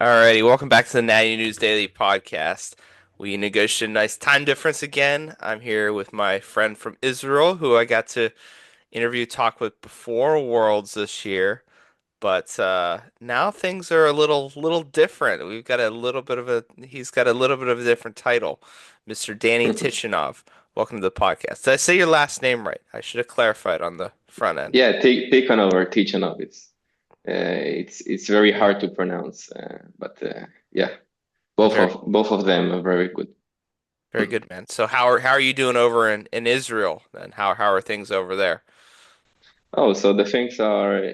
Alrighty, welcome back to the Natty News Daily podcast. We negotiated a nice time difference again. I'm here with my friend from Israel, who I got to interview, talk with before Worlds this year. But now things are a little different. We've got a little bit of a he's got a little bit of a different title, Mr. Danny Tichonov. Welcome to the podcast. Did I say your last name right? I should have clarified on the front end. Yeah, Tichonov or Tichonov. It's very hard to pronounce, but yeah, Very both of them are very good. very good, man. So how are you doing over in Israel? And how are things over there? Oh, so the things are,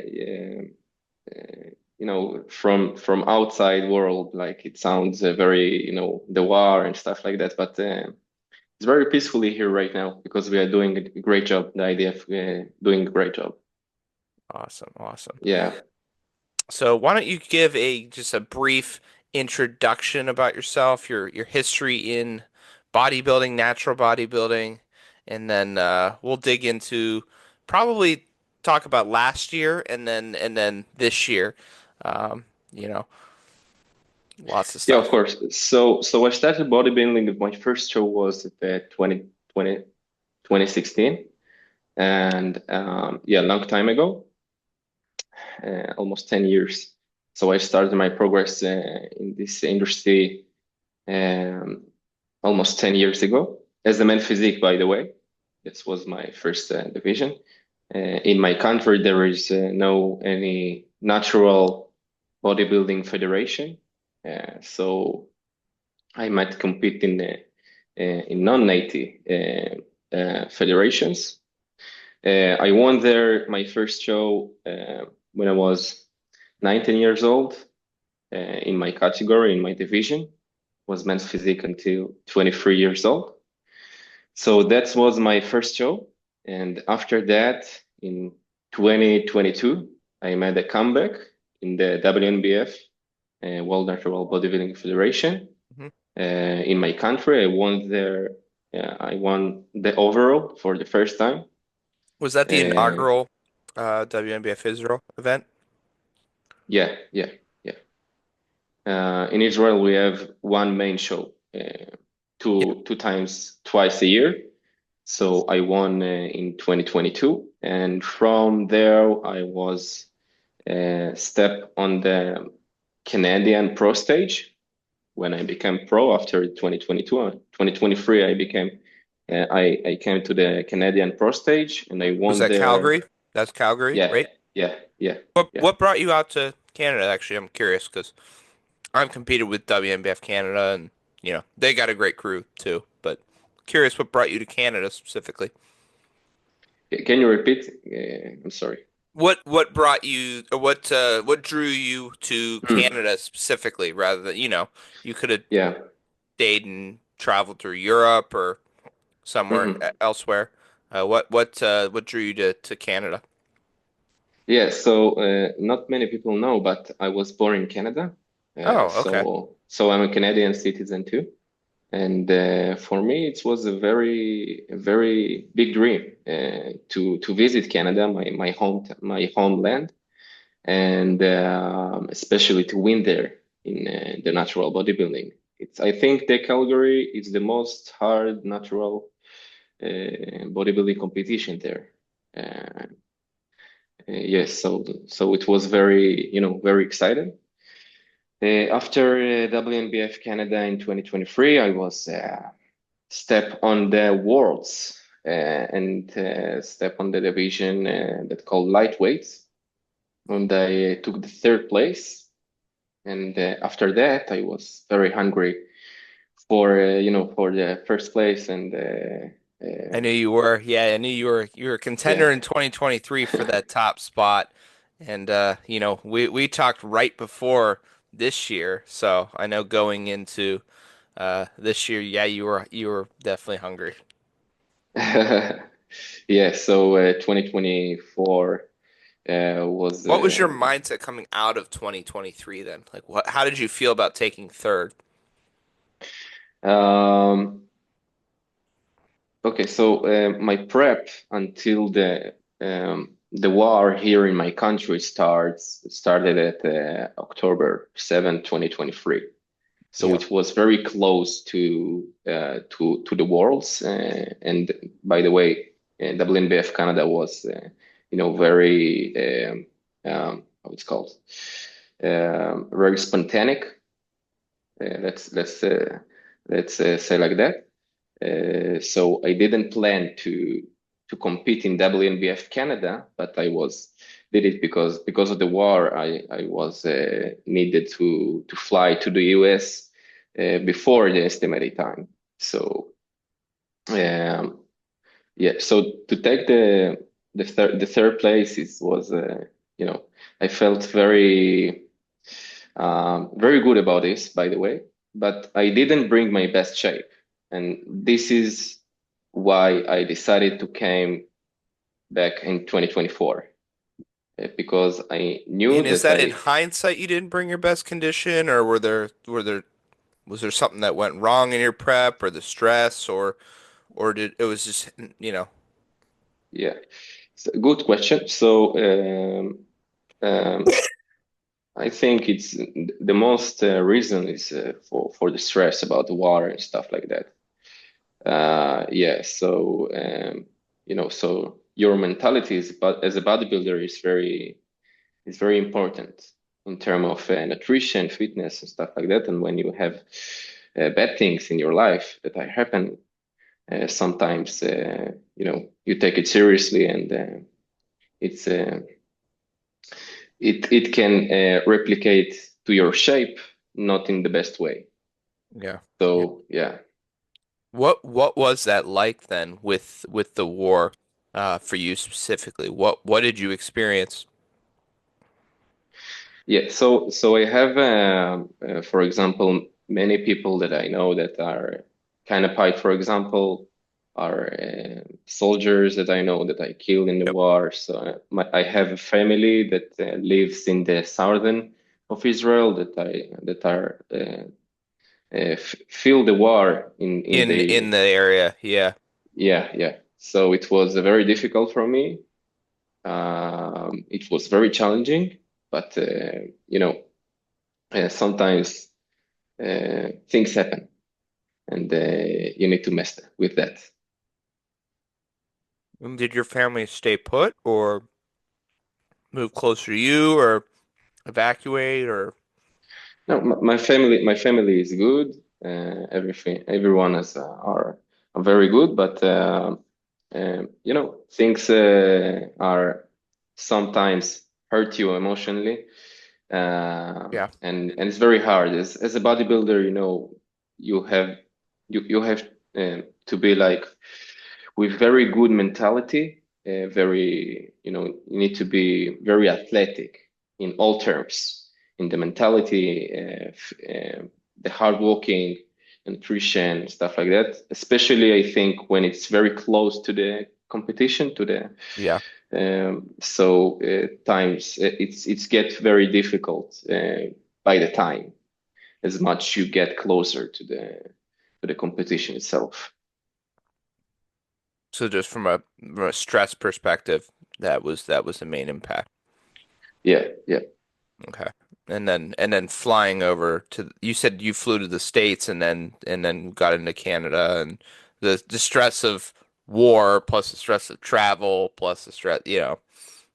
from outside world, like it sounds very, the war and stuff like that. But it's very peacefully here right now because we are doing a great job. The IDF doing a great job. Awesome, awesome. Yeah. So why don't you give a just a brief introduction about yourself, your history in bodybuilding, natural bodybuilding, and then we'll dig into probably talk about last year and then this year. Um, you know, lots of Yeah, of stuff. course. So I started bodybuilding. My first show was at 2016, and yeah, long time ago, almost 10 years. So I started my progress in this industry um, almost 10 years ago as a man physique, by the way. This was my first division. In my country, there is no any natural bodybuilding federation. So I might compete in non-native federations. I won there my first show when I was 19 years old in my category, in my division, was men's physique until 23 years old. So that was my first show. And after that, in 2022, I made a comeback in the WNBF, World Natural Bodybuilding Federation. Mhm. In my country, I won there. I won the overall for the first time. Was that the Uh, inaugural WNBF Israel event? yeah, yeah, yeah. In Israel, we have one main show, Yeah. two times, twice a year. So I won in 2022, and from there I was step on the Canadian pro stage when I became pro after 2022. 2023, I became I came to the Canadian pro stage and I Was won that there. Calgary? That's Calgary, Yeah, right? yeah, yeah, What yeah. what brought you out to Canada? Actually, I'm curious because I've competed with WNBF Canada, and they got a great crew too. But curious, what brought you to Canada specifically? Can you repeat? I'm sorry. What brought you, or what drew you to Hmm. Canada specifically, rather than you could have Yeah. stayed and traveled through Europe or somewhere Hmm. elsewhere. What drew you to Canada? Yeah, so not many people know, but I was born in Canada. Oh, okay. So I'm a Canadian citizen too. And for me, it was a very big dream to visit Canada, my homeland, and especially to win there in the natural bodybuilding. I think the Calgary is the most hard natural bodybuilding competition there. Uh, yes, so it was very, very exciting. After WNBF Canada in 2023, I was step on the Worlds and step on the division that called lightweights, and I took the third place. And after that, I was very hungry for for the first place, and I knew you were. Yeah, I knew you were a yeah. contender in 2023 for that top spot. And we talked right before this year, so I know going into this year, yeah, you were definitely hungry. Yeah, so 2024 was What was your mindset coming out of 2023 then? Like how did you feel about taking third? um, okay. So my prep until the the war here in my country started at October 7, 2023. So Yeah. it was very close to the Worlds. And by the way, WNBF Canada was very how it's called, very spontaneous. Let's say like that. So I didn't plan to compete in WNBF Canada, but I was did it because of the war. I was needed to fly to the US before the estimated time. So um, yeah, so to take the third place is was you know I felt very good about this, by the way, but I didn't bring my best shape. And this is why I decided to came back in 2024, because I knew And is that that in hindsight you didn't bring your best condition, or were there was there something that went wrong in your prep, or the stress, or did it was just you know yeah, so good question. So um, I think it's the most reason is for the stress about the water and stuff like that. Yeah, so so your mentality is, but as a bodybuilder is very important in terms of nutrition, fitness, and stuff like that. And when you have bad things in your life that are happen, sometimes you take it seriously, and it's it can replicate to your shape, not in the best way. yeah. Yeah. So yeah. What was that like then with the war for you specifically? What did you experience? Yeah, so I have, for example, many people that I know that are kind of pipe, for example, are soldiers that I know that I killed in the Yep. war. So I have a family that lives in the southern of Israel that are feel the war in In the the area, yeah. yeah, yeah. So it was very difficult for me. It was very challenging, but sometimes things happen, and you need to mess with that. And did your family stay put or move closer to you or evacuate or No, my family is good. Everyone are very good, but things are sometimes hurt you emotionally, yeah, and it's very hard. As a bodybuilder, you have you have to be like with very good mentality, very, you need to be very athletic in all terms, in the mentality, the hard working, nutrition, stuff like that. Especially, I think when it's very close to the competition, to the yeah. times it's get very difficult by the time as much you get closer to the competition itself. So just from a stress perspective, that was the main impact. Yeah, yeah. Okay. And then flying over to you said you flew to the States and then got into Canada and the stress of war plus the stress of travel plus the stress,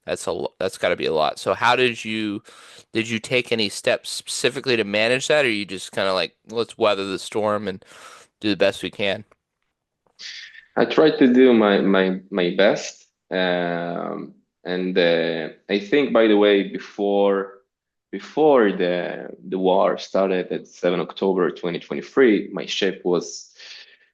that's got to be a lot. So how did you take any steps specifically to manage that or you just kind of like let's weather the storm and do the best we can? I try to do my best, and I think, by the way, before the war started at 7 October 2023, my shape was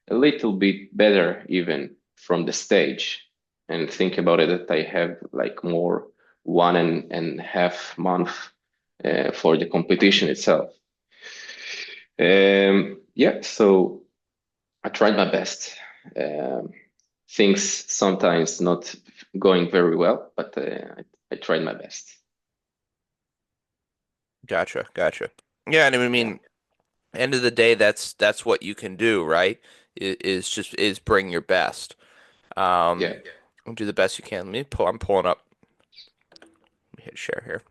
a little bit better even from the stage. And think about it, that I have like more 1.5 month for the competition itself. Yeah, so I tried my best. Um, Things sometimes not going very well, but I tried my best. Gotcha, gotcha. Yeah, and I Yeah, mean, end of the day, that's what you can do, right? Is bring your best. yeah, Um, do the best you can. I'm pulling up. me hit share here.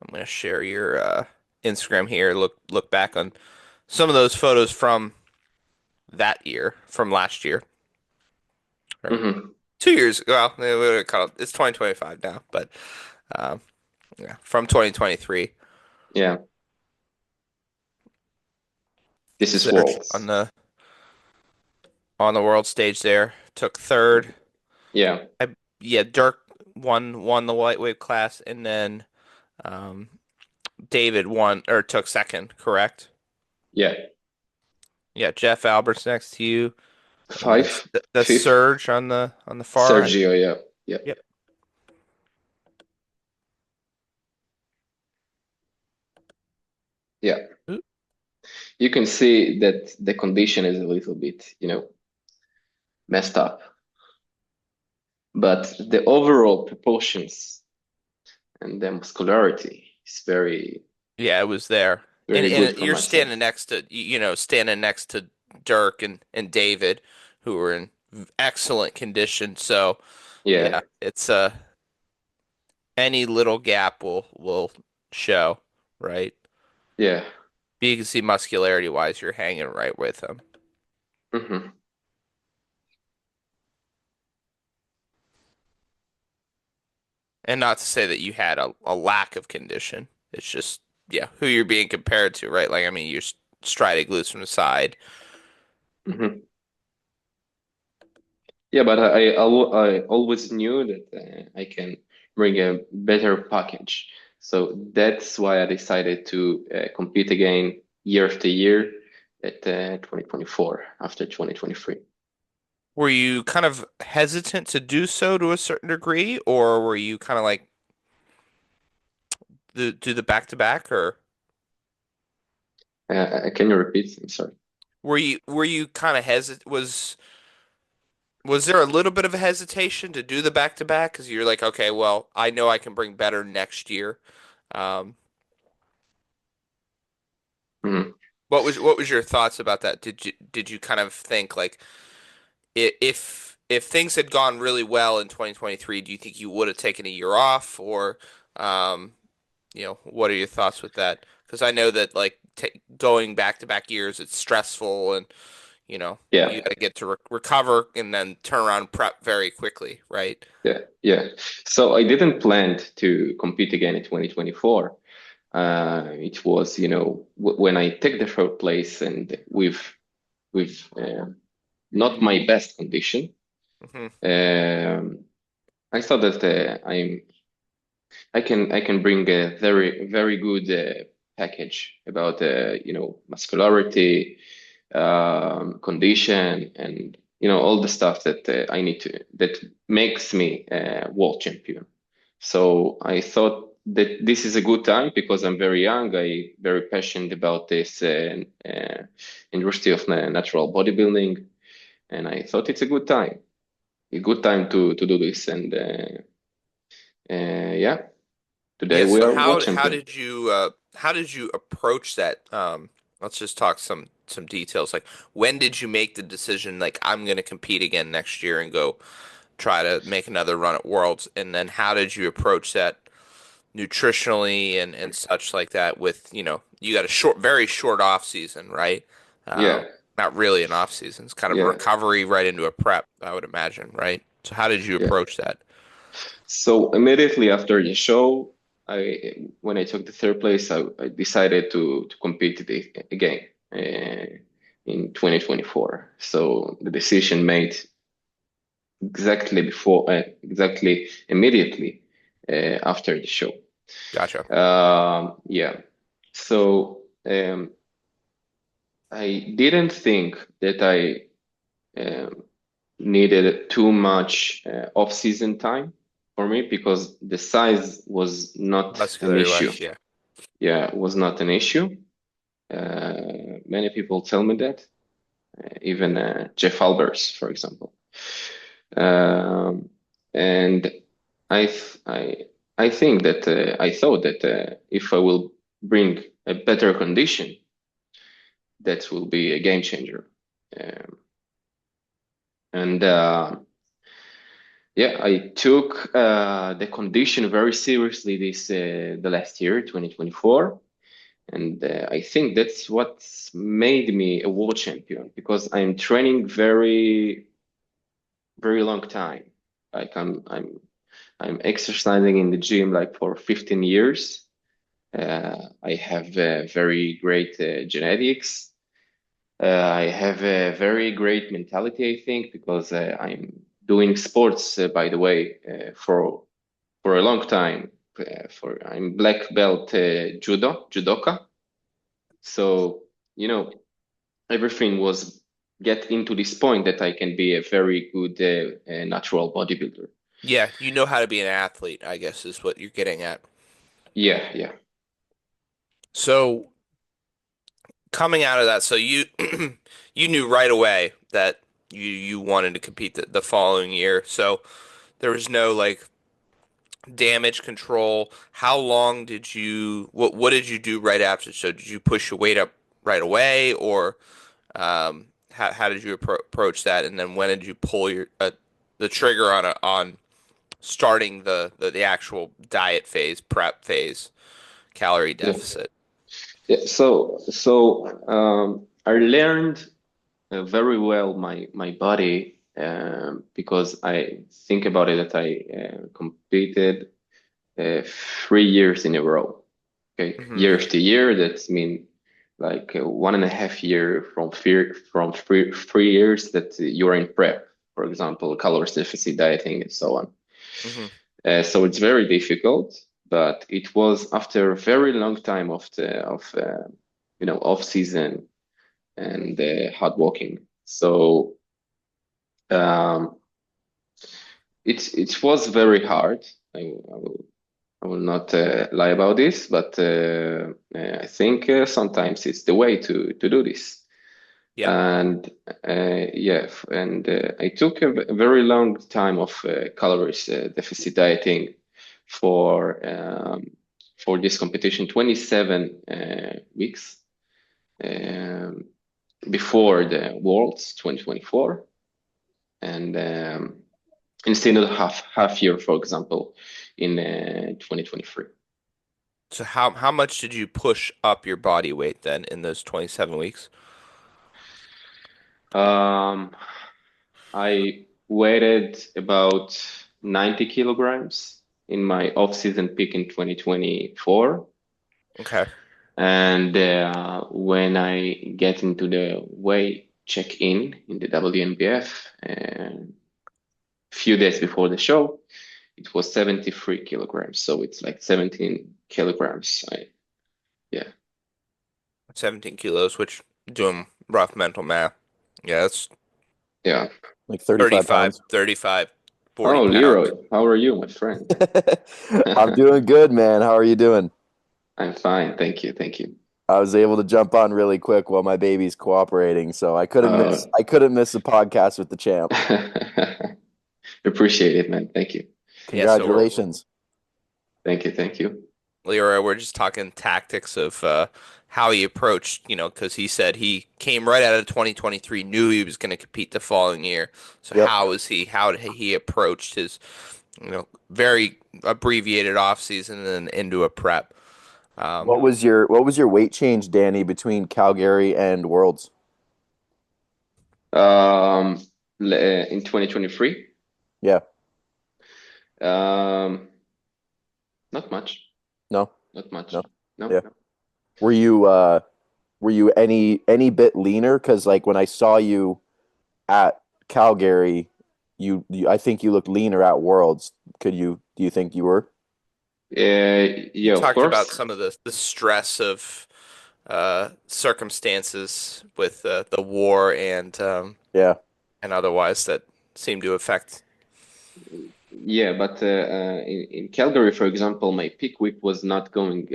I'm gonna share your Instagram here. Look back on some of those photos from that year, from last year, or Hmm. 2 years ago. Well, it's 2025 now, but um, yeah, from 2023. Yeah, this is Search Worlds. on the world stage there. Took third. Yeah, Yeah, Dirk won the lightweight class, and then um, David won or took second. Correct? yeah. Yeah, Jeff Albert's next to you, and Five, that's fifth, Serge on the far end. Sergio. Yeah, yeah, Yep. yeah. Ooh. You can see that the condition is a little bit, messed up, but the overall proportions and the muscularity is very, Yeah, it was there, very and good for you're my size. standing next to standing next to Dirk and David, who are in excellent condition. So Yeah, yeah, it's any little gap will show, right? yeah. But you can see muscularity wise, you're hanging right with him. Hmm. And not to say that you had a lack of condition. It's just, yeah, who you're being compared to, right? Like, I mean, you're striding glutes from the side. Hmm. Yeah, but I always knew that I can bring a better package. So that's why I decided to compete again year after year at 2024 after 2023. Were you kind of hesitant to do so to a certain degree, or were you kind of like do the back to back, or Can you repeat? I'm sorry. were you kind of hesitant? Was there a little bit of a hesitation to do the back to back because you're like, okay, well, I know I can bring better next year. Um, Mhm. what was your thoughts about that? Did you kind of think like if things had gone really well in 2023, do you think you would have taken a year off or um, what are your thoughts with that? Because I know that like t going back to back years, it's stressful and you Yeah, got to get to recover and then turn around and prep very quickly, right? yeah, yeah. So I didn't plan to compete again in 2024. It was, when I take the third place and with not my best condition. Hmm. Um, I thought that I can bring a very very good package about muscularity, condition, and all the stuff that I need to that makes me a world champion. So I thought that this is a good time because I'm very young. I very passionate about this industry of natural bodybuilding, and I thought it's a good time to do this. And yeah, today Yeah, we so are world how champion. did you approach that? Let's just talk some details. Like when did you make the decision like I'm going to compete again next year and go try to make another run at Worlds? And then how did you approach that nutritionally and such like that with, you got a very short off season, right? Yeah, Not really an off season. It's kind of a yeah, recovery right into a prep, I would imagine, right? So how did you yeah. approach that? So immediately after the show, when I took the third place, I decided to compete again in 2024. So the decision made exactly immediately after the show. Gotcha. Yeah. So I didn't think that I needed too much off-season time for me because the size was not an Muscularity issue. wise, yeah. Yeah, it was not an issue. Many people tell me that, even Jeff Albers, for example. Um, and I, th I think that I thought that if I will bring a better condition, that will be a game changer. Um, and Yeah, I took the condition very seriously this the last year, 2024, and I think that's what's made me a world champion because I'm training very long time. Like I'm exercising in the gym like for 15 years. I have very great genetics. I have a very great mentality, I think, because I'm doing sports, by the way, for a long time. For I'm black belt judoka. So, you know, everything was get into this point that I can be a very good natural bodybuilder. Yeah, you know how to be an athlete, I guess is what you're getting at. Yeah, yeah, So coming out of that, so you you knew right away that you wanted to compete the following year. So there was no like damage control. How long did you what did you do right after? So did you push your weight up right away, or how did you approach that? And then when did you pull your the trigger on starting the actual diet phase, prep phase, calorie yeah, deficit? yeah. So I learned very well my body because I think about it that I competed 3 years in a row. Okay, Hmm. year after year. That's mean like 1.5 year from 3 years that you're in prep. For example, calorie deficit dieting and so on. Hmm. So it's very difficult, but it was after a very long time of off season and hard working. So um, it was very hard. I will not lie about this, but I think sometimes it's the way to do this. Yep. And yeah, and I took a very long time of calories deficit dieting for um, for this competition, 27 weeks um, before the Worlds 2024, and instead of half year, for example, in 2023. So how much did you push up your body weight then in those 27 weeks? Um, I weighted about 90 kilograms in my off-season peak in 2024. Okay. And when I get into the weigh check-in in the WNBF, a few days before the show, it was 73 kilograms. So it's like 17 kilograms. Yeah, 17 kilos, which doing rough mental math. Yeah, that's yeah. Like 35 35, pounds. 35, 40 Oh, pounds. Leroy, how are you, my friend? I'm doing good, man. How are you doing? I'm fine. Thank you. Thank you. I was able to jump on really quick while my baby's cooperating, so Uh, I couldn't miss a podcast with the champ. Appreciate it, man. Thank you. Yeah, so we're Congratulations. Thank you. Thank you. Leroy, we're just talking tactics of how he approached, because he said he came right out of 2023, knew he was going to compete the following year. So Yep. how did he approached his, very abbreviated off season and into a prep? Um, What was your weight change, Danny, between Calgary and Worlds? Um, in 2023, Yeah. um, not much. No. Not much. No. No, Yeah. no. Were you were you any bit leaner? Because like when I saw you at Calgary, you I think you looked leaner at Worlds. Do you think you were? he Yeah, of talked about course. some of the stress of circumstances with the war Yeah. and otherwise that seemed to affect. Yeah, but in Calgary, for example, my peak week was not going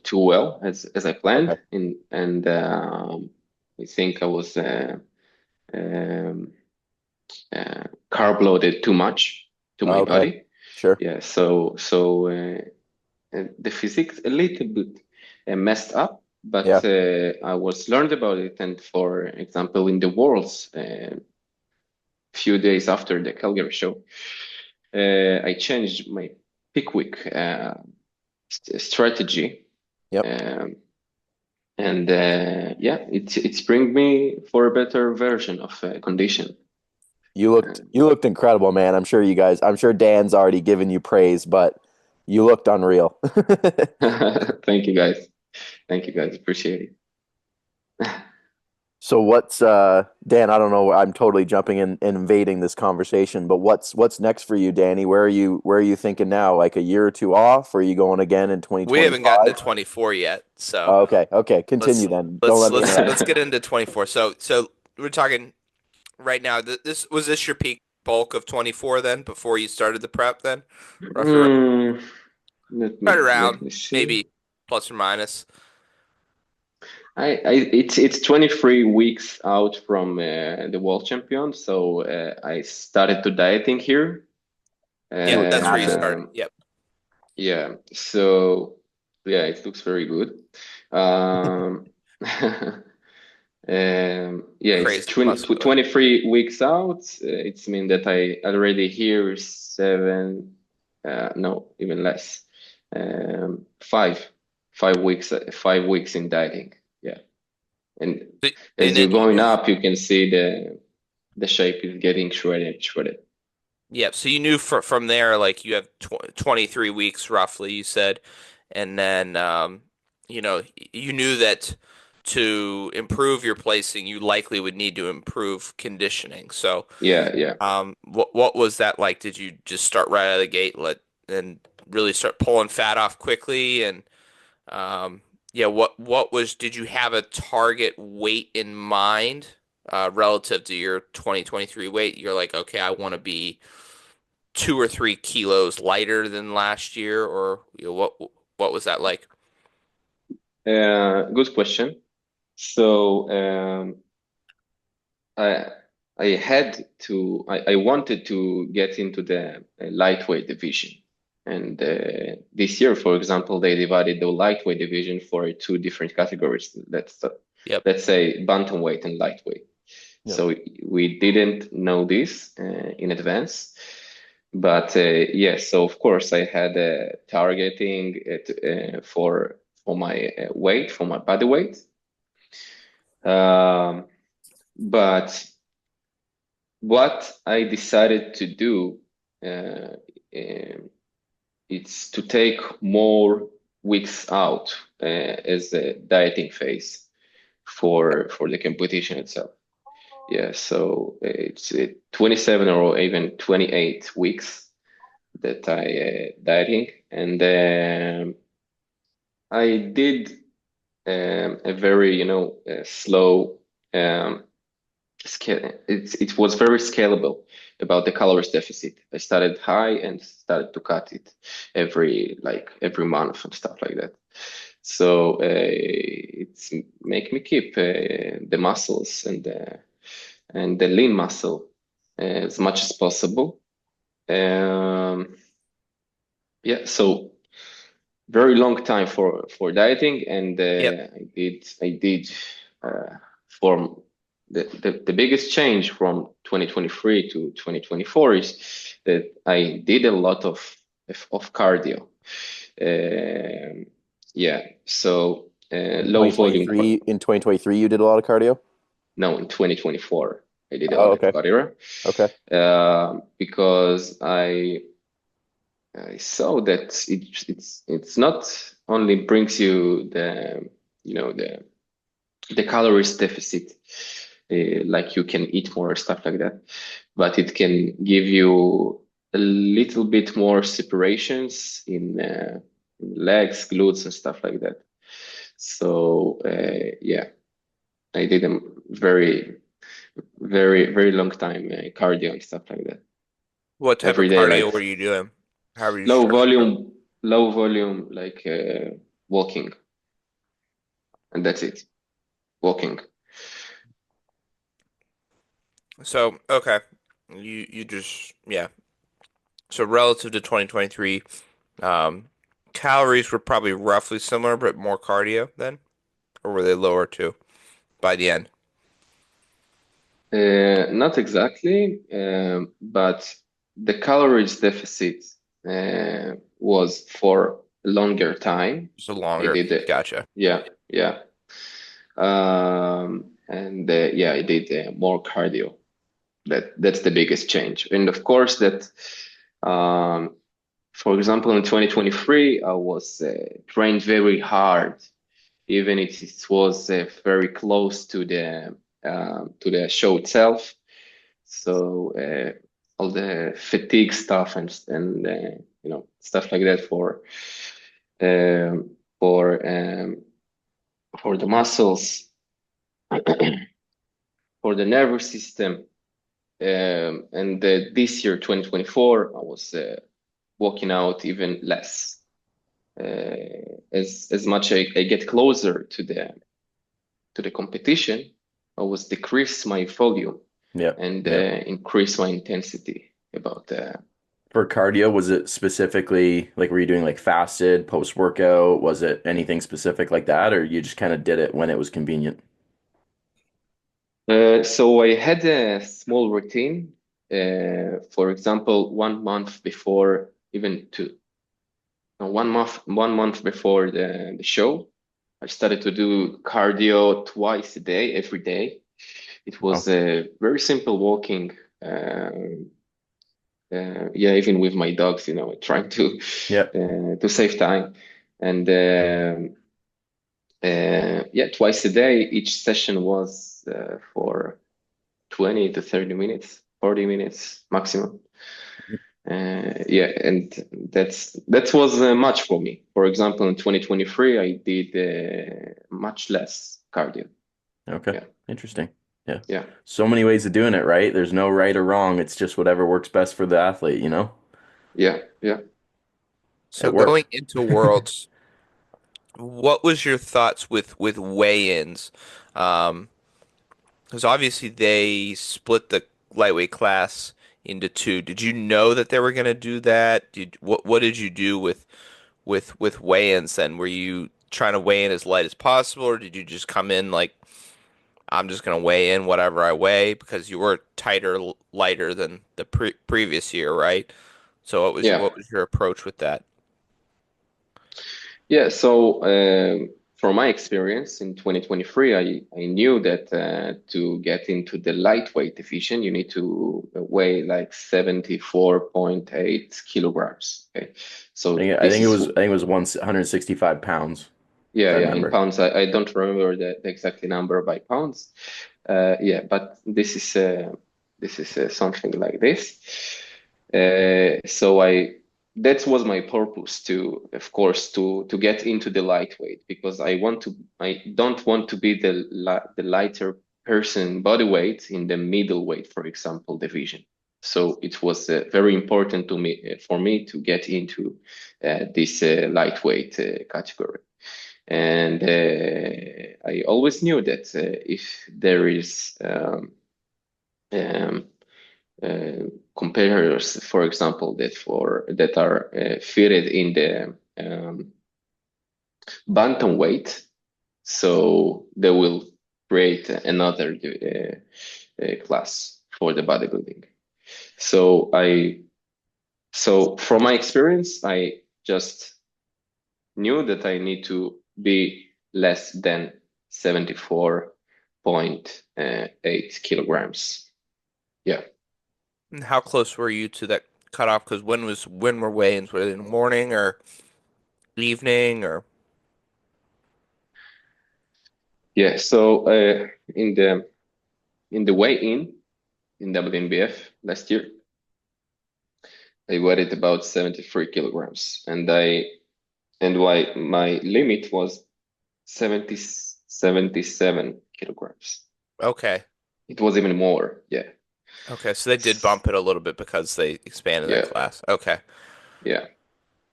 too well as I Okay. planned, and I think I was um, carb loaded too much to my Okay. body. Sure. Yeah, so the physics a little bit messed up, but Yeah. I was learned about it. And for example, in the Worlds, few days after the Calgary show, I changed my peak week strategy, Yep. um, and yeah, it's bring me for a better version of condition. You looked incredible, man. I'm sure Dan's already given you praise, but you looked unreal. Thank you guys. Thank you guys. Appreciate it. So what's Dan, I don't know, I'm totally jumping in and invading this conversation, but what's next for you, Danny? Where are you thinking now? Like a year or two off? Or are you going again in We haven't gotten to 2025? 24 yet, so Oh, okay, okay. let's Continue then. Don't let me let's interrupt. get into 24. So we're talking right now. This your peak bulk of 24 then before you started the prep then, roughly Mm, right let around me see. maybe plus or minus. It's 23 weeks out from the world champion, so I started to dieting here. You Yep, look that's where you massive. started. Yep, Yeah, so yeah, it looks very good. Um, yeah, it's crazy muscle building. 23 weeks out. It's mean that I already here seven, no, even less, 5 weeks, 5 weeks in dieting. Yeah, and And as you're then going up, you can see the shape is getting shredded, shredded. yep. So you knew from there, like you have 23 weeks roughly, you said, and then you knew that to improve your placing, you likely would need to improve conditioning. So, Yeah, yeah. what was that like? Did you just start right out of the gate, and really start pulling fat off quickly? And yeah, did you have a target weight in mind relative to your 2023 weight? You're like, okay, I want to be 2 or 3 kilos lighter than last year, or what was that like? Good question. So I I had to I wanted to get into the lightweight division, and this year, for example, they divided the lightweight division for two different categories. Yep. Let's say bantamweight and lightweight. Yep. So we didn't know this in advance, but yes. So of course, I had targeting it for my weight, for my body weight. Um, but what I decided to do uh, um, it's to take more weeks out as a dieting phase for the competition itself. Yeah, so it's 27 or even 28 weeks that I dieting, and I did a very slow scale. It was very scalable about the calories deficit. I started high and started to cut it every month and stuff like that. So it's make me keep the muscles and the lean muscle as much as possible. Um, yeah, so very long time for dieting, and Yep. I did uh, form the biggest change from 2023 to 2024 is that I did a lot of cardio. Um, yeah, so In low volume. 2023 you did a lot of cardio? No, in 2024 I did a Oh, lot of okay. cardio Okay. because I saw that it's not only brings you the calories deficit, like you can eat more stuff like that, but it can give you a little bit more separations in legs, glutes, and stuff like that. So yeah, I did a very long time cardio and stuff like that What type of every day, cardio like were you doing? How were you low structured up? volume, low volume, like walking, and that's it. Walking. So, okay. You just yeah. So relative to 2023, um, calories were probably roughly similar, but more cardio then, or were they lower too by the end? Not exactly, but the calories deficit was for a longer time. So I longer. did it. Gotcha. Yeah, yeah. And yeah, I did more cardio. That's the biggest change. And of course, that um, for example, in 2023, I was trained very hard, even if it was very close to the show itself. So all the fatigue stuff and stuff like that um, for um, for the muscles, for the nervous system. And this year, 2024, I was walking out even less. As much I get closer to the competition, I was decrease my volume Yeah. and Yeah. increase my intensity about For cardio, was it specifically like were you doing like fasted post workout? Was it anything specific like that, or you just kind of did it when it was convenient? so I had a small routine. For example, 1 month before, even two, no, 1 month before the show, I started to do cardio twice a day, every day. It was Oh, a very simple walking. Um yeah, even with my dogs, trying yeah. to save time. And yeah, twice a day. Each session was for 20 to 30 minutes, 40 minutes maximum. Yeah, and that was much for me. For example, in 2023, I did much less cardio. Okay. Yeah, Interesting. Yeah. yeah, So many ways of doing it, right? There's no right or wrong. It's just whatever works best for the athlete, you know? yeah, yeah. So It going worked. into Worlds, what was your thoughts with weigh-ins? Um, because obviously they split the lightweight class into two. Did you know that they were going to do that? What did you do with weigh-ins then? Were you trying to weigh in as light as possible, or did you just come in like I'm just going to weigh in whatever I weigh because you were lighter than the previous year, right? So Yeah. what was your approach with that? Yeah, so from my experience in 2023, I knew that to get into the lightweight division, you need to weigh like 74.8 kilograms. Okay, so this is, I think it was 165 pounds, if yeah, I yeah, in remember. pounds. I don't remember the exact number by pounds. Yeah, but this is something like this. So that was my purpose to, of course, to get into the lightweight because I don't want to be the lighter person body weight in the middleweight, for example, division. So it was very important to me for me to get into this lightweight category. And I always knew that if there is um, uh, competitors, for example, that are fitted in the bantamweight, so they will create another class for the bodybuilding. So so from my experience, I just knew that I need to be less than 74.8 kilograms. Yeah. And how close were you to that cutoff? Because when were weigh-ins? Were they in the morning or evening or Yeah. So in the weigh-in in WNBF last year, I weighed about 73 kilograms, and why my limit was 77 kilograms. okay. It was even more. Yeah. Okay, so they did bump it a little bit because they expanded that Yeah. class. Okay. Yeah.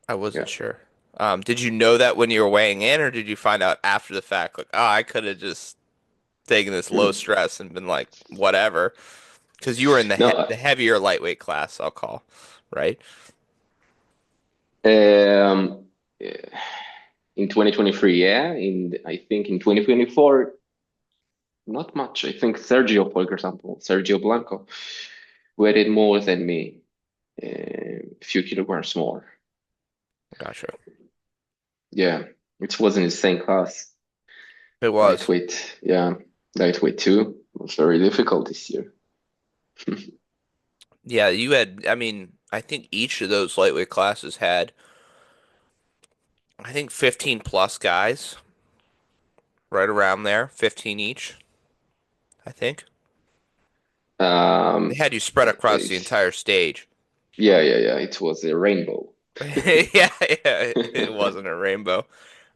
I wasn't Yeah. sure. Did you know that when you were weighing in, or did you find out after the fact, like, oh, I could have just taken this low Hmm. stress and been like, whatever? Because you were in No, the heavier lightweight class, I'll call, right? um, in 2023, yeah. I think in 2024, not much. I think Sergio, for example, Sergio Blanco, weighed more than me. a few kilograms more. Gotcha. Yeah, it was in the same class. It was. Lightweight, yeah, lightweight too. It was very difficult this year. Yeah, you had, I mean, I think each of those lightweight classes had, I think 15 plus guys, right around there, 15 each, I think. They Um, had you spread across the it's, entire stage. yeah. It was a rainbow. Yeah, yeah, it wasn't a rainbow.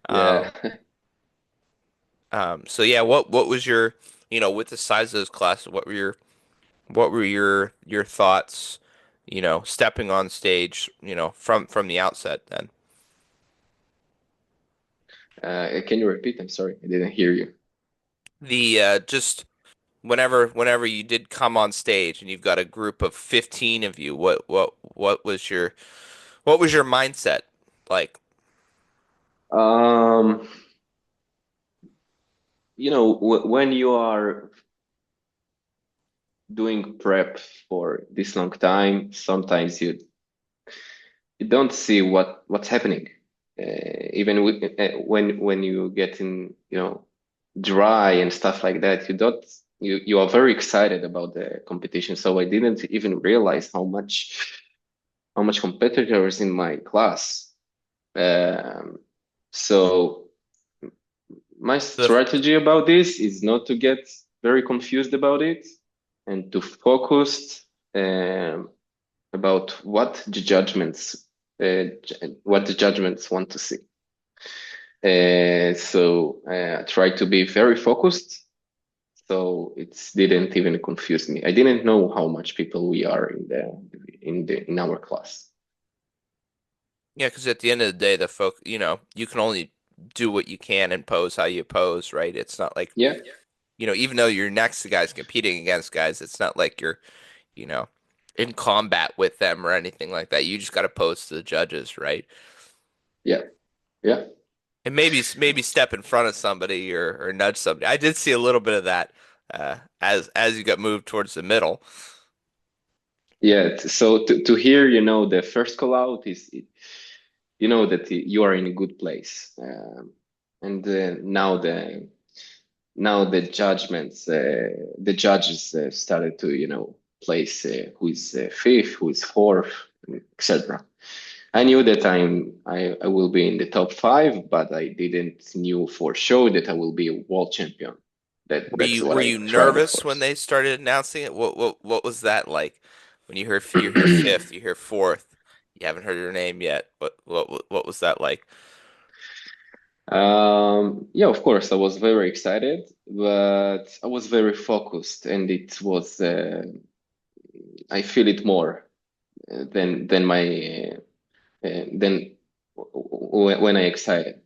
Yeah. Um, so yeah, what was your, with the size of those classes, what were your thoughts, stepping on stage, from the outset then? Can you repeat? I'm sorry, I didn't hear you. The just whenever you did come on stage and you've got a group of 15 of you, what was your mindset like? Um, w when you are doing prep for this long time, sometimes you don't see what's happening. Even when you get in, dry and stuff like that, you don't you are very excited about the competition. So I didn't even realize how much competitors in my class. Um, so my The strategy about this is not to get very confused about it and to focus um, about what the judgments want to see. So I try to be very focused. So it didn't even confuse me. I didn't know how much people we are in our class. Yeah, because at the end of the day, you can only do what you can and pose how you pose, right? It's not like, Yeah, even though you're next to guys competing against guys, it's not like you're, you know, in combat with them or anything like that. You just got to pose to the judges, right? yeah, yeah. And maybe step in front of somebody or nudge somebody. I did see a little bit of that as you got moved towards the middle. Yeah, so to hear, the first call out you know that you are in a good place, and now the judges started to place who is fifth, who is fourth, etc. I knew that I will be in the top five, but I didn't knew for sure that I will be a world champion. Were That's you what were I you tried, of nervous when course. they started announcing it? What was that like? When you hear fifth, you hear fourth, you haven't heard your name yet. What was that like? Yeah, of course, I was very excited, but I was very focused, and it was I feel it more than my than when I excited.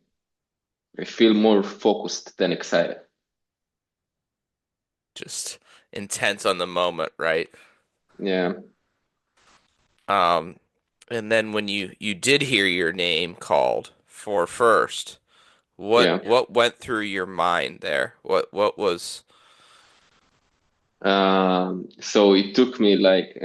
I feel more focused than excited. Just intense on the moment, right? Yeah, Um, and then when you did hear your name called for first, what yeah. what went through your mind there? What was So it took me like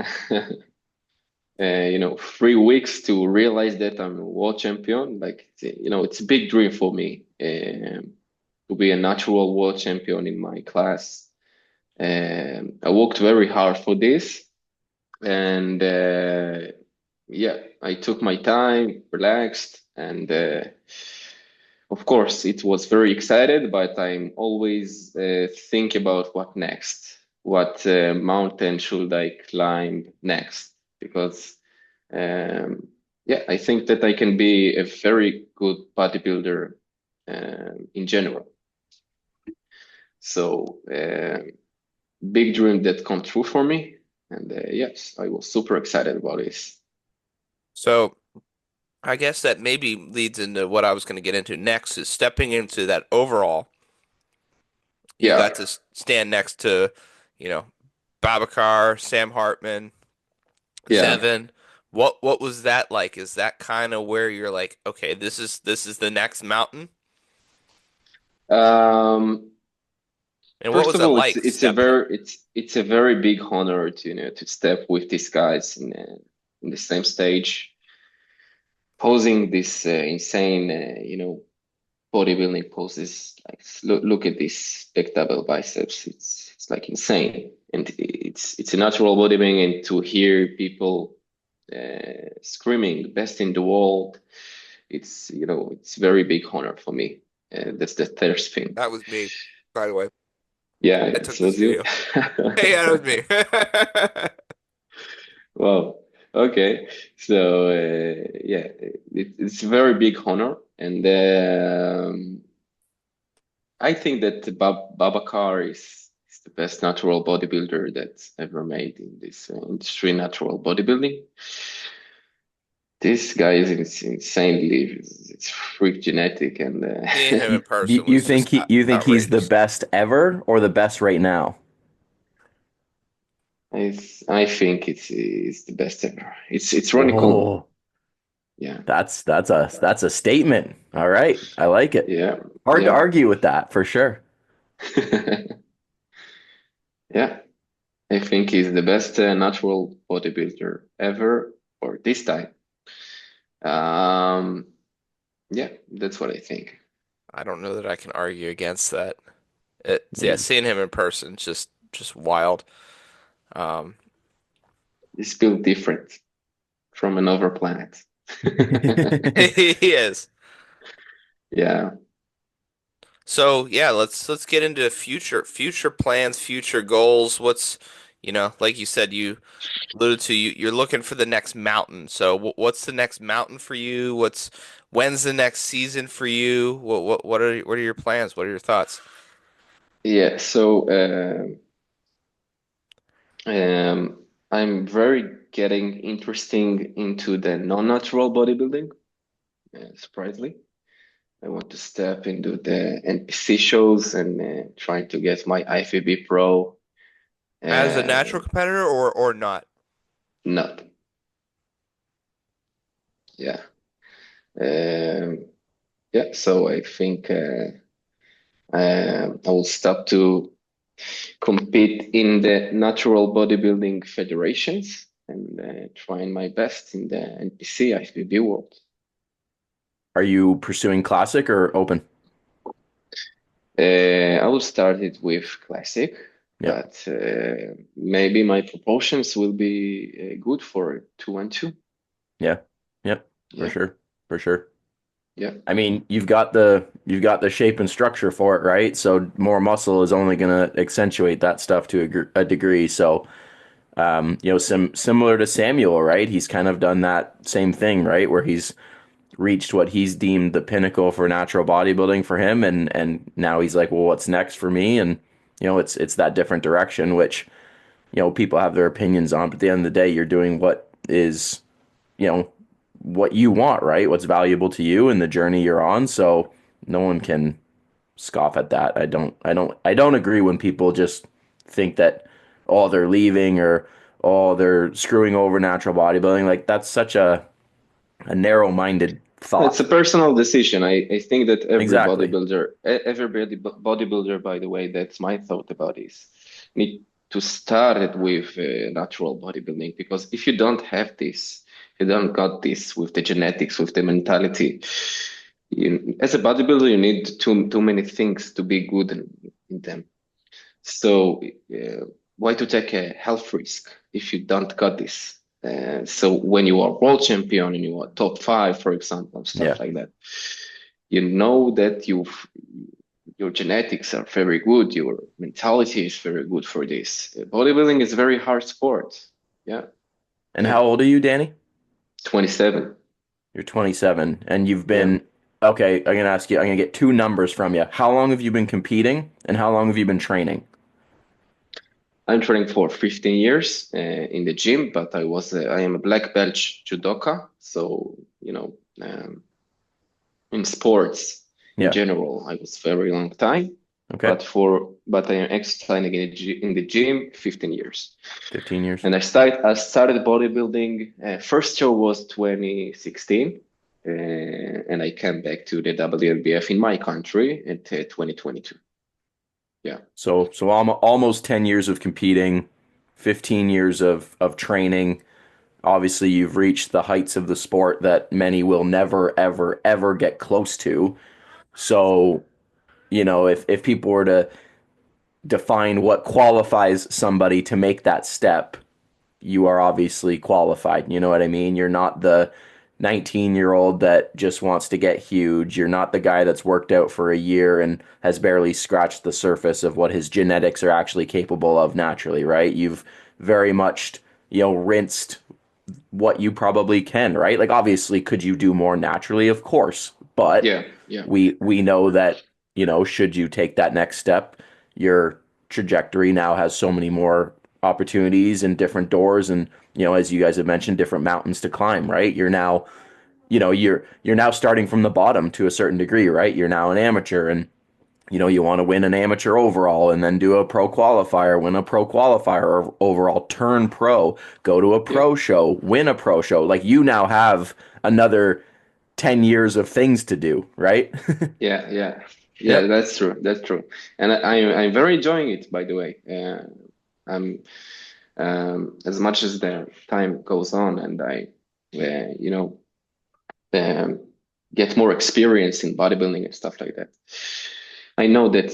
3 weeks to realize that I'm a world champion. Like, it's a big dream for me to be a natural world champion in my class. I worked very hard for this, and yeah, I took my time, relaxed, and of course, it was very excited. But I'm always think about what next, what mountain should I climb next, because um, yeah, I think that I can be a very good bodybuilder in general. So. Big dream that come true for me. And yes, I was super excited about this. so? I guess that maybe leads into what I was going to get into next is stepping into that overall. You Yeah, got to stand next to, you know, Babacar, Sam Hartman, yeah. Zevin. What was that like? Is that kind of where you're like, okay, this is the next mountain? Um, And what First was of it all, like stepping in? it's a very big honor to to step with these guys, in the same stage, posing this insane, bodybuilding poses. Like look at this big double biceps. It's like insane, and it's a natural bodybuilding. And to hear people screaming "best in the world," it's very big honor for me. That's the third thing. That was me, by the way. Yeah, I it took this was you. video. Hey, yeah, that was me. Wow. Okay. So yeah, it's a very big honor, and I think that Babacar is the best natural bodybuilder that's ever made in this industry, natural bodybuilding. This guy is insanely, it's freak genetic, and Seeing him in Do person you was think just you think he's the outrageous. best ever or the best right now? I think it's the best ever. It's Ronnie Coleman. Oh, Yeah, that's a statement. All right. I like it. yeah, Hard to yeah. argue with that for sure. Yeah, I think he's the best natural bodybuilder ever for this time. Um, yeah, that's what I think. I don't know that I can argue against that. Yeah, Mm. seeing him in person, just wild. Um, He's built different from another planet. he is. Yeah, So yeah, let's get into future plans, future goals. Like you said, you alluded to you're looking for the next mountain. So what's the next mountain for you? When's the next season for you? What are your plans? What are your thoughts? yeah. So I'm very getting interesting into the non-natural bodybuilding. Surprisingly, I want to step into the NPC shows and trying to get my IFBB Pro. As a Uh, natural competitor or not? Not, yeah. Um, yeah, so I think I will stop to compete in the natural bodybuilding federations and trying my best in the NPC IFBB world. Are you pursuing classic or open? I will start it with classic, Yep. but maybe my proportions will be good for 2-1-2. Yeah. Yep. For Yeah, sure. For sure. yeah. I mean, you've got the shape and structure for it, right? So more muscle is only going to accentuate that stuff to a degree. So, similar to Samuel, right? He's kind of done that same thing, right? Where he's reached what he's deemed the pinnacle for natural bodybuilding for him, and now he's like, well, what's next for me? And it's that different direction, which people have their opinions on. But at the end of the day, you're doing what is you know what you want, right? What's valuable to you and the journey you're on. So no one can scoff at that. I don't agree when people just think that they're leaving or they're screwing over natural bodybuilding. Like that's such a narrow-minded It's a thought. personal decision. I think that Exactly. bodybuilder, by the way, that's my thought about this, need to start it with natural bodybuilding because if you don't have this, you don't got this with the genetics, with the mentality. As a bodybuilder, you need too many things to be good in them. So why to take a health risk if you don't got this? So when you are world champion and you are top five, for example, stuff Yeah. like that, you know that your genetics are very good, your mentality is very good for this. Bodybuilding is a very hard sport. Yeah, And yeah. how old are you, Danny? 27. You're 27, and you've Yeah. been okay. I'm gonna ask you. I'm gonna get two numbers from you. How long have you been competing, and how long have you been training? I'm training for 15 years in the gym, but I am a black belt judoka, so in sports in Yeah. general, I was very long time, Okay. but I am exercising in the gym 15 years. 15 years. And I started bodybuilding. First show was 2016, and I came back to the WNBF in my country in 2022. Yeah, So almost 10 years of competing, 15 years of training. Obviously, you've reached the heights of the sport that many will never, ever, ever get close to. So, if people were to define what qualifies somebody to make that step, you are obviously qualified. You know what I mean? You're not the 19-year-old that just wants to get huge. You're not the guy that's worked out for a year and has barely scratched the surface of what his genetics are actually capable of naturally, right? You've very much, rinsed what you probably can, right? Like obviously could you do more naturally? Of course. But Yeah, yeah, we know that, should you take that next step, your trajectory now has so many more opportunities and different doors and, as you guys have mentioned, different mountains to climb, right? You're now starting from the bottom to a certain degree, right? You're now an amateur and you want to win an amateur overall and then do a pro qualifier, win a pro qualifier overall, turn pro, go to a yeah, pro show, win a pro show. Like you now have another 10 years of things to do, right? yeah, yeah, yeah. Yep. That's true. That's true. And I'm very enjoying it, by the way. I'm as much as the time goes on, and I, you know, um, get more experience in bodybuilding and stuff like that. I know that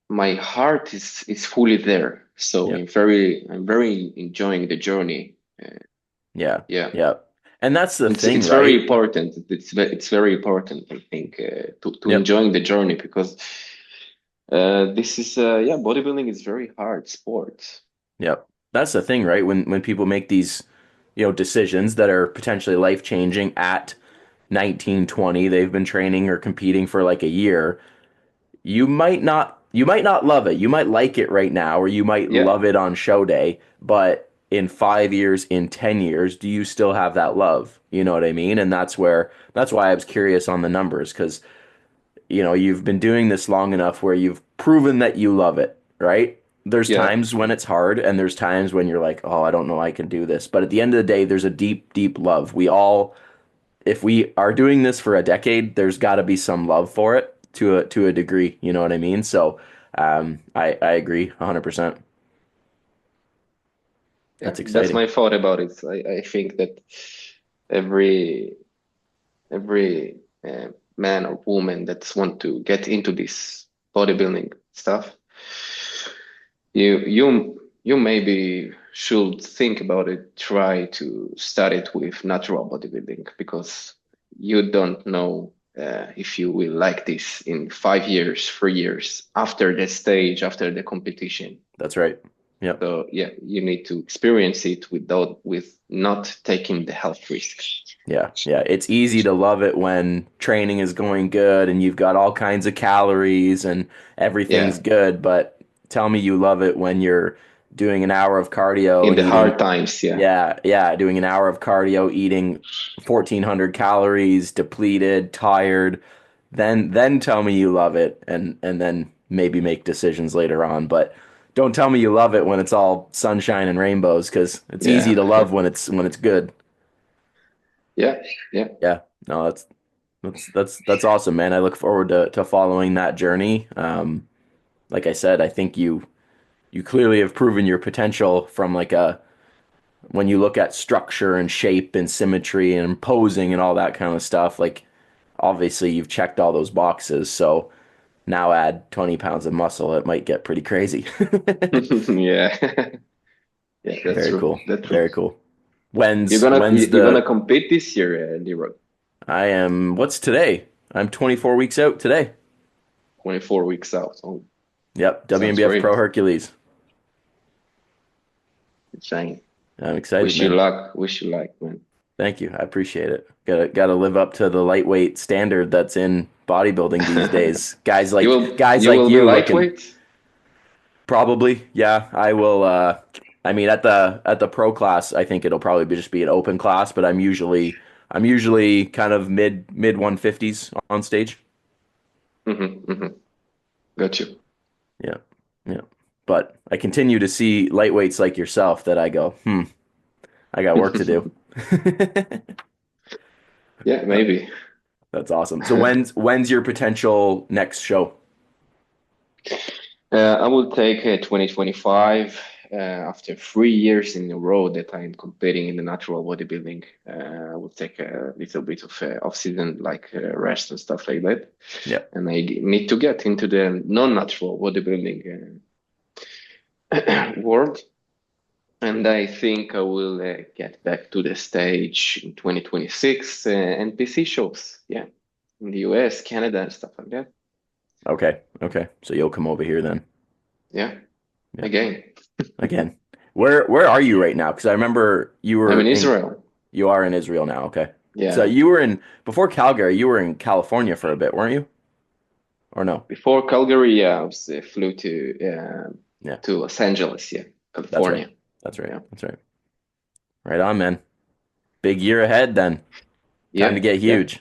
my heart is fully there, so Yep. I'm very enjoying the journey. Yeah. Yeah, Yep. And that's the thing, it's very right? important. It's very important, I think, to Yep. enjoying the journey because this is yeah, bodybuilding is very hard sport. Yep. That's the thing, right? When people make these, decisions that are potentially life-changing at 19, 20, they've been training or competing for like a year. You might not love it. You might like it right now, or you might Yeah, love it on show day, but in 5 years, in 10 years, do you still have that love? You know what I mean? And that's why I was curious on the numbers, because you've been doing this long enough where you've proven that you love it, right? There's yeah, times when it's hard and there's times when you're like, oh, I don't know I can do this. But at the end of the day, there's a deep, deep love. We all, if we are doing this for a decade, there's got to be some love for it to a degree. You know what I mean? So I agree 100%. yeah. That's That's exciting. my thought about it. I think that every every man or woman that want to get into this bodybuilding stuff, you maybe should think about it, try to start it with natural bodybuilding because you don't know if you will like this in 5 years, 3 years after the stage, after the competition. That's right. Yep. So yeah, you need to experience it with not taking the health risk. Yeah, yeah. It's easy to love it when training is going good and you've got all kinds of calories and everything's Yeah, good, but tell me you love it when you're doing an hour of cardio in and the eating, hard times, yeah. yeah, yeah, doing an hour of cardio, eating 1,400 calories, depleted, tired. Then tell me you love it and then maybe make decisions later on. But don't tell me you love it when it's all sunshine and rainbows, because it's easy Yeah. to love when it's good. Yeah, yeah. Yeah. No, that's awesome, man. I look forward to following that journey. Like I said, I think you clearly have proven your potential from like a when you look at structure and shape and symmetry and posing and all that kind of stuff. Like obviously you've checked all those boxes. So now add 20 pounds of muscle, it might get pretty crazy. Yeah. Yeah, that's Very true. cool. That's true. Very cool. When's You're gonna the compete this year, Leroy. I am what's today? I'm 24 weeks out today. 24 weeks out. Oh, Yep, sounds WNBF Pro great. Hercules. Shane. I'm excited, Wish you man. luck. Wish you luck, man. Thank you. I appreciate it. Gotta live up to the lightweight standard that's in bodybuilding these days. Guys You like will be you looking lightweight? probably, yeah, I will I mean at the pro class, I think it'll probably just be an open class, but I'm usually kind of mid 150s on stage. Mm-hmm. Got you. Yeah. Yeah. But I continue to see lightweights like yourself that I go, I got work to do. Yeah, maybe. That's awesome. So when's your potential next show? I will take 2025. after 3 years in a row that I'm competing in the natural bodybuilding. I will take a little bit of off-season, like rest and stuff like that. Yeah. And I need to get into the non-natural bodybuilding world. And I think I will get back to the stage in 2026 NPC shows. Yeah, in the US, Canada, and stuff like that. Okay. Okay. So you'll come over here then. Yeah, Yeah. again, Again. Where are you right now? Because I remember I'm in Israel. you are in Israel now. Okay. So Yeah, you were in before Calgary, you were in California for a bit, weren't you? Or no? before Calgary, yeah, I was, flew Yeah. to Los Angeles, yeah, That's right. California. That's right. Yeah, That's right. Right on, man. Big year ahead then. Time to yeah, get yeah. huge.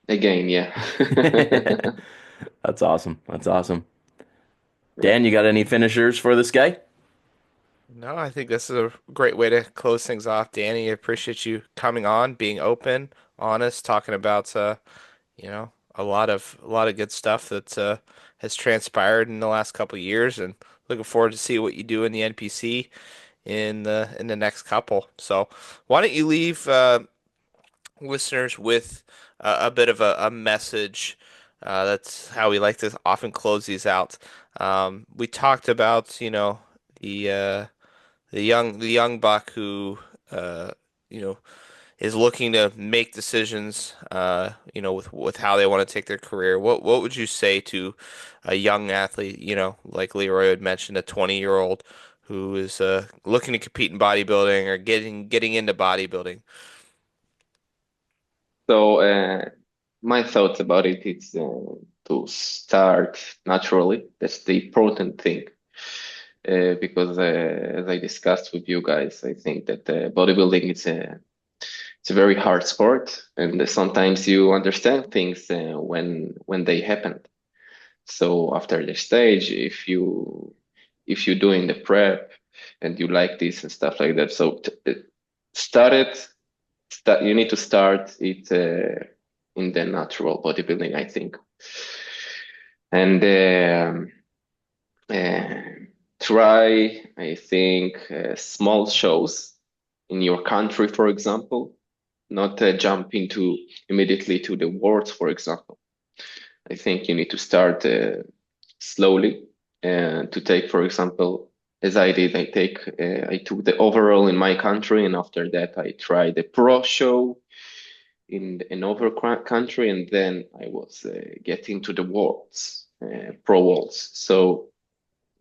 Again, yeah. That's awesome. That's awesome. Yeah. Dan, you got any finishers for this guy? No, I think this is a great way to close things off. Danny, I appreciate you coming on, being open, honest, talking about a lot of good stuff that has transpired in the last couple of years, and looking forward to see what you do in the NPC in the next couple. So, why don't you leave listeners with a bit of a message? That's how we like to often close these out. We talked about, the young buck who uh, you know is looking to make decisions with how they want to take their career. What would you say to a young athlete, like Leroy had mentioned, a 20-year-old who is looking to compete in bodybuilding or getting into bodybuilding? So, my thoughts about it is to start naturally. That's the important thing. Because as I discussed with you guys, I think that bodybuilding it's a very hard sport, and sometimes you understand things when they happen. So after the stage, if you doing the prep and you like this and stuff like that, so start it. You need to start it in the natural bodybuilding, I think, and uh, try, I think, small shows in your country, for example, not jump into immediately to the worlds, for example. I think you need to start slowly and to take, for example, as I did, I took the overall in my country, and after that I tried the pro show in another country, and then I was getting to the worlds, pro worlds. So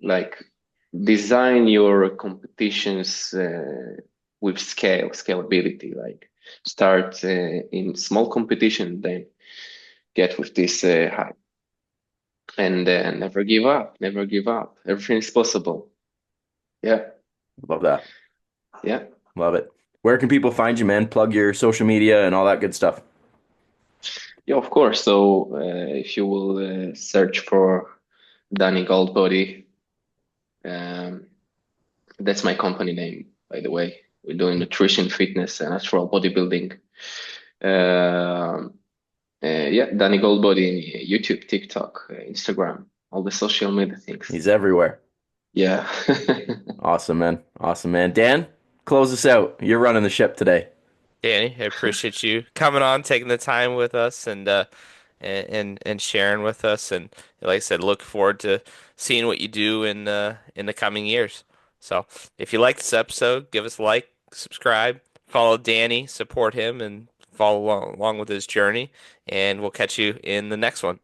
like design your competitions with scalability, like start in small competition, then get with this hype, and never give up, never give up. Everything is possible. Yeah, Love that. yeah. Love it. Where can people find you, man? Plug your social media and all that good stuff. Yeah, of course. So if you will search for Danny Goldbody, um, that's my company name, by the way. We're doing nutrition, fitness, and natural bodybuilding. Um yeah, Danny Goldbody in YouTube, TikTok, Instagram, all the social media things. He's everywhere. Yeah. Awesome, man. Awesome, man. Dan, close us out. You're running the ship today. Danny, I appreciate you coming on, taking the time with us, and sharing with us. And like I said, look forward to seeing what you do in the coming years. So, if you like this episode, give us a like, subscribe, follow Danny, support him, and follow along with his journey. And we'll catch you in the next one.